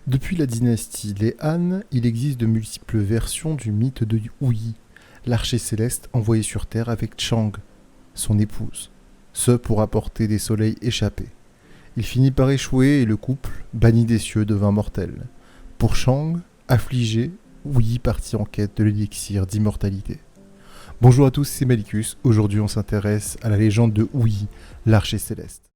Depuis la dynastie des Han, il existe de multiples versions du mythe de Wu-Yi, l'archer céleste envoyé sur Terre avec Chang, son épouse, ce pour apporter des soleils échappés. Il finit par échouer et le couple, banni des cieux, devint mortel. Pour Chang, affligé, Wu-Yi partit en quête de l'élixir d'immortalité. Bonjour à tous, c'est Malicus. Aujourd'hui, on s'intéresse à la légende de Wu-Yi, l'archer céleste.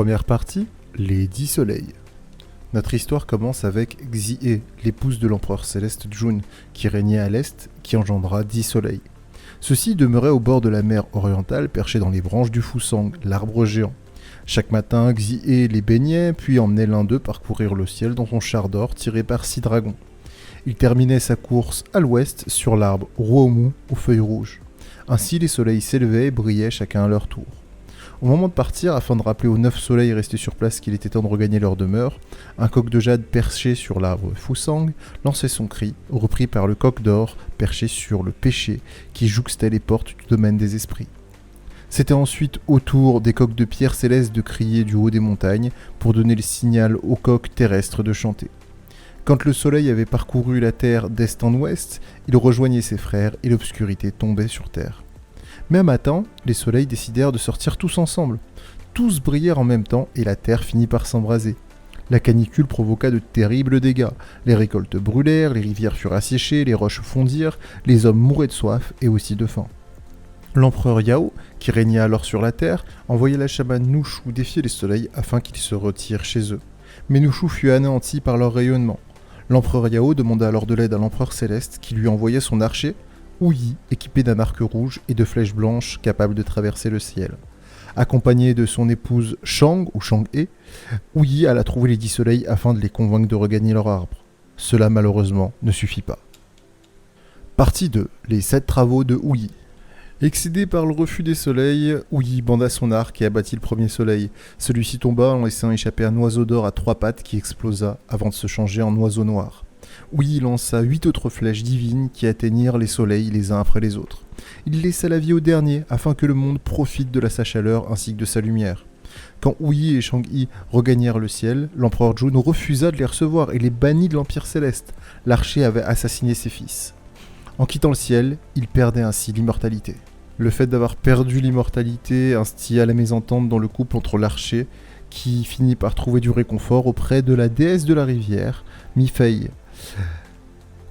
Première partie, les 10 soleils. Notre histoire commence avec Xie, l'épouse de l'empereur céleste Jun, qui régnait à l'est, qui engendra 10 soleils. Ceux-ci demeuraient au bord de la mer orientale, perchés dans les branches du Fusang, l'arbre géant. Chaque matin, Xie les baignait, puis emmenait l'un d'eux parcourir le ciel dans son char d'or tiré par 6 dragons. Il terminait sa course à l'ouest sur l'arbre Ruomu aux feuilles rouges. Ainsi, les soleils s'élevaient et brillaient chacun à leur tour. Au moment de partir, afin de rappeler aux 9 soleils restés sur place qu'il était temps de regagner leur demeure, un coq de jade perché sur l'arbre Fusang lançait son cri, repris par le coq d'or perché sur le pêcher qui jouxtait les portes du domaine des esprits. C'était ensuite au tour des coqs de pierre céleste de crier du haut des montagnes pour donner le signal aux coqs terrestres de chanter. Quand le soleil avait parcouru la terre d'est en ouest, il rejoignait ses frères et l'obscurité tombait sur terre. Mais un matin, les soleils décidèrent de sortir tous ensemble. Tous brillèrent en même temps et la terre finit par s'embraser. La canicule provoqua de terribles dégâts. Les récoltes brûlèrent, les rivières furent asséchées, les roches fondirent, les hommes mouraient de soif et aussi de faim. L'empereur Yao, qui régnait alors sur la terre, envoya la chamane Nushu défier les soleils afin qu'ils se retirent chez eux. Mais Nushu fut anéanti par leur rayonnement. L'empereur Yao demanda alors de l'aide à l'empereur céleste qui lui envoya son archer, Wu-Yi, équipé d'un arc rouge et de flèches blanches capables de traverser le ciel. Accompagné de son épouse Chang, ou Chang-e, Wu-Yi alla trouver les 10 soleils afin de les convaincre de regagner leur arbre. Cela malheureusement ne suffit pas. Partie 2. Les 7 travaux de Wu-Yi. Excédé par le refus des soleils, Wu-Yi banda son arc et abattit le premier soleil. Celui-ci tomba en laissant échapper un oiseau d'or à 3 pattes qui explosa avant de se changer en oiseau noir. Wu-Yi lança 8 autres flèches divines qui atteignirent les soleils les uns après les autres. Il laissa la vie au dernier afin que le monde profite de sa chaleur ainsi que de sa lumière. Quand Wu-Yi et Shang-Yi regagnèrent le ciel, l'empereur Jun refusa de les recevoir et les bannit de l'Empire Céleste. L'archer avait assassiné ses fils. En quittant le ciel, il perdait ainsi l'immortalité. Le fait d'avoir perdu l'immortalité instilla la mésentente dans le couple entre l'archer, qui finit par trouver du réconfort auprès de la déesse de la rivière, Mi-Fei.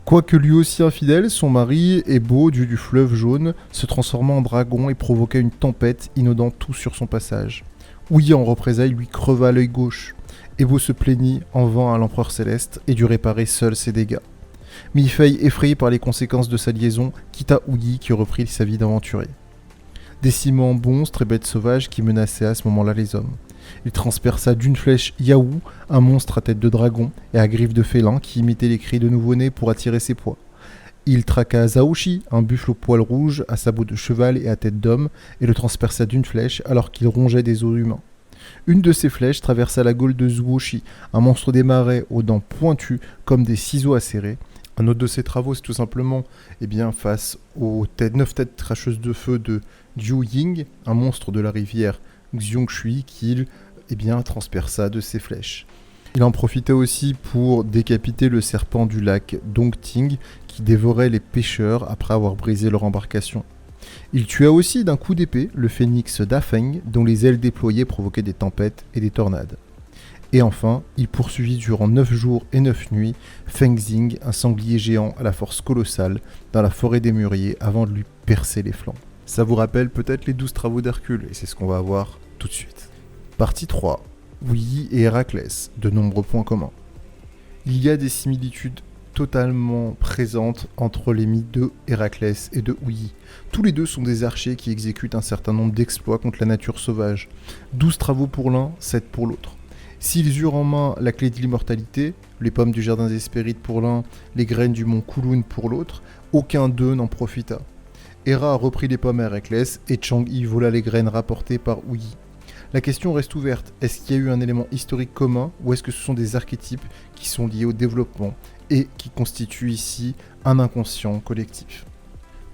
Quoique lui aussi infidèle, son mari, Ebo, dieu du fleuve jaune, se transforma en dragon et provoqua une tempête, inondant tout sur son passage. Wu-Yi en représailles lui creva l'œil gauche. Ebo se plaignit en vain à l'empereur céleste et dut réparer seul ses dégâts. Mi-Fei, effrayé par les conséquences de sa liaison, quitta Wu-Yi qui reprit sa vie d'aventurier. Décimant monstres et bêtes sauvages qui menaçaient à ce moment-là les hommes. Il transperça d'une flèche Yahoo, un monstre à tête de dragon et à griffes de félin qui imitait les cris de nouveau-né pour attirer ses proies. Il traqua Zaoshi, un buffle au poil rouge, à sabots de cheval et à tête d'homme, et le transperça d'une flèche alors qu'il rongeait des os humains. Une de ces flèches traversa la gaule de Zuoshi, un monstre des marais aux dents pointues comme des ciseaux acérés. Un autre de ses travaux, c'est tout simplement face aux 9 têtes cracheuses de feu de Jiu Ying, un monstre de la rivière Xiangshui qu'il transperça de ses flèches. Il en profitait aussi pour décapiter le serpent du lac Dongting qui dévorait les pêcheurs après avoir brisé leur embarcation. Il tua aussi d'un coup d'épée le phénix Dafeng dont les ailes déployées provoquaient des tempêtes et des tornades. Et enfin, il poursuivit durant 9 jours et 9 nuits Feng Xing, un sanglier géant à la force colossale, dans la forêt des mûriers avant de lui percer les flancs. Ça vous rappelle peut-être les 12 travaux d'Hercule, et c'est ce qu'on va voir tout de suite. Partie 3. Ouïe et Héraclès, de nombreux points communs. Il y a des similitudes totalement présentes entre les mythes de Héraclès et de Ouïe. Tous les deux sont des archers qui exécutent un certain nombre d'exploits contre la nature sauvage. 12 travaux pour l'un, 7 pour l'autre. S'ils eurent en main la clé de l'immortalité, les pommes du jardin des Hespérides pour l'un, les graines du mont Kowloon pour l'autre, aucun d'eux n'en profita. Héra a repris les pommes à Héraclès et Chang-Yi vola les graines rapportées par Ouïe. La question reste ouverte, est-ce qu'il y a eu un élément historique commun ou est-ce que ce sont des archétypes qui sont liés au développement et qui constituent ici un inconscient collectif?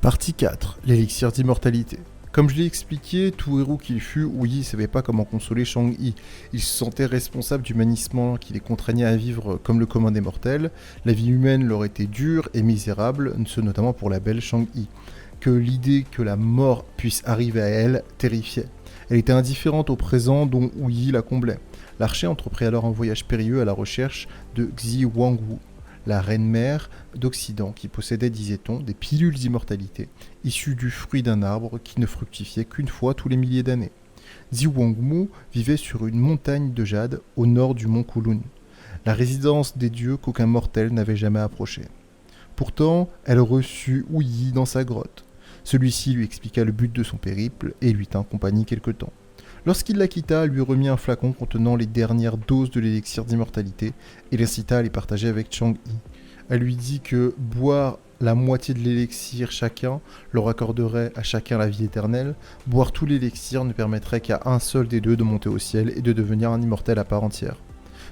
Partie 4. L'élixir d'immortalité. Comme je l'ai expliqué, tout héros qu'il fut, Ouïe ne savait pas comment consoler Chang-Yi. Il se sentait responsable du maniement qui les contraignait à vivre comme le commun des mortels. La vie humaine leur était dure et misérable, ce notamment pour la belle Chang-Yi. Que l'idée que la mort puisse arriver à elle terrifiait. Elle était indifférente au présent dont Ouïe la comblait. L'archer entreprit alors un voyage périlleux à la recherche de Xi Wangwu, la reine-mère d'Occident qui possédait, disait-on, des pilules d'immortalité, issues du fruit d'un arbre qui ne fructifiait qu'une fois tous les milliers d'années. Xi Wangwu vivait sur une montagne de jade au nord du mont Kowloon, la résidence des dieux qu'aucun mortel n'avait jamais approchée. Pourtant, elle reçut Ouïe dans sa grotte. Celui-ci lui expliqua le but de son périple et lui tint compagnie quelque temps. Lorsqu'il la quitta, elle lui remit un flacon contenant les dernières doses de l'élixir d'immortalité et l'incita à les partager avec Chang-Yi. Elle lui dit que boire la moitié de l'élixir chacun leur accorderait à chacun la vie éternelle. Boire tout l'élixir ne permettrait qu'à un seul des deux de monter au ciel et de devenir un immortel à part entière.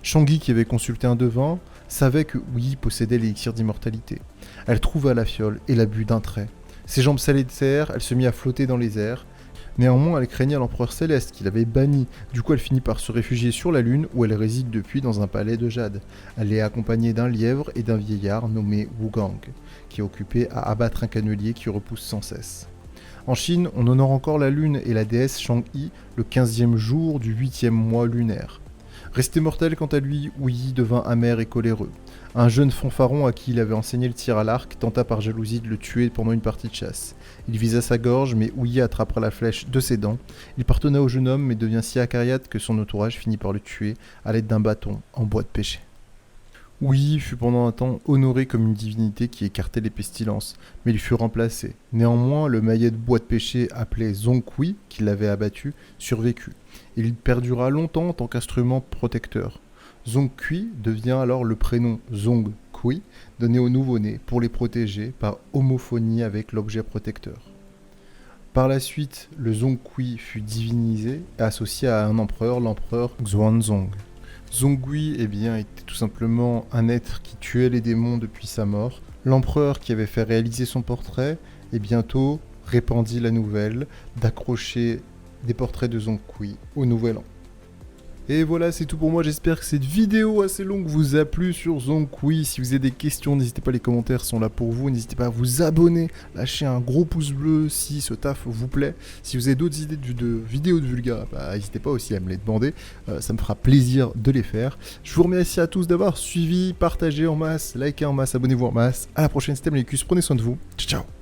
Chang-Yi, qui avait consulté un devin, savait que Ouïe possédait l'élixir d'immortalité. Elle trouva la fiole et la but d'un trait. Ses jambes s'allétèrent, elle se mit à flotter dans les airs. Néanmoins, elle craignait l'empereur céleste qui l'avait bannie. Du coup, elle finit par se réfugier sur la Lune où elle réside depuis dans un palais de jade. Elle est accompagnée d'un lièvre et d'un vieillard nommé Wu Gang, qui est occupé à abattre un cannelier qui repousse sans cesse. En Chine, on honore encore la Lune et la déesse Chang-Yi le 15e jour du 8e mois lunaire. Resté mortel quant à lui, Ouïe devint amer et coléreux. Un jeune fanfaron à qui il avait enseigné le tir à l'arc tenta par jalousie de le tuer pendant une partie de chasse. Il visa sa gorge, mais Ouïe attrapera la flèche de ses dents. Il pardonna au jeune homme, mais devient si acariâtre que son entourage finit par le tuer à l'aide d'un bâton en bois de pêcher. Ouïe fut pendant un temps honoré comme une divinité qui écartait les pestilences, mais il fut remplacé. Néanmoins, le maillet de bois de pêcher appelé Zongqui, qui l'avait abattu, survécut. Il perdura longtemps en tant qu'instrument protecteur. Zongqui devient alors le prénom Zongqui, donné au nouveau-né pour les protéger par homophonie avec l'objet protecteur. Par la suite, le Zongqui fut divinisé et associé à un empereur, l'empereur Xuanzong. Zongqui était tout simplement un être qui tuait les démons depuis sa mort. L'empereur qui avait fait réaliser son portrait et bientôt répandit la nouvelle d'accrocher des portraits de Zongqui au Nouvel An. Et voilà, c'est tout pour moi. J'espère que cette vidéo assez longue vous a plu sur Zongqui. Si vous avez des questions, n'hésitez pas, les commentaires sont là pour vous. N'hésitez pas à vous abonner, lâcher un gros pouce bleu si ce taf vous plaît. Si vous avez d'autres idées de vidéos de Vulga, n'hésitez pas aussi à me les demander. Ça me fera plaisir de les faire. Je vous remercie à tous d'avoir suivi, partagé en masse, liké en masse, abonnez-vous en masse. À la prochaine, c'était Mlécus. Prenez soin de vous. Ciao, ciao.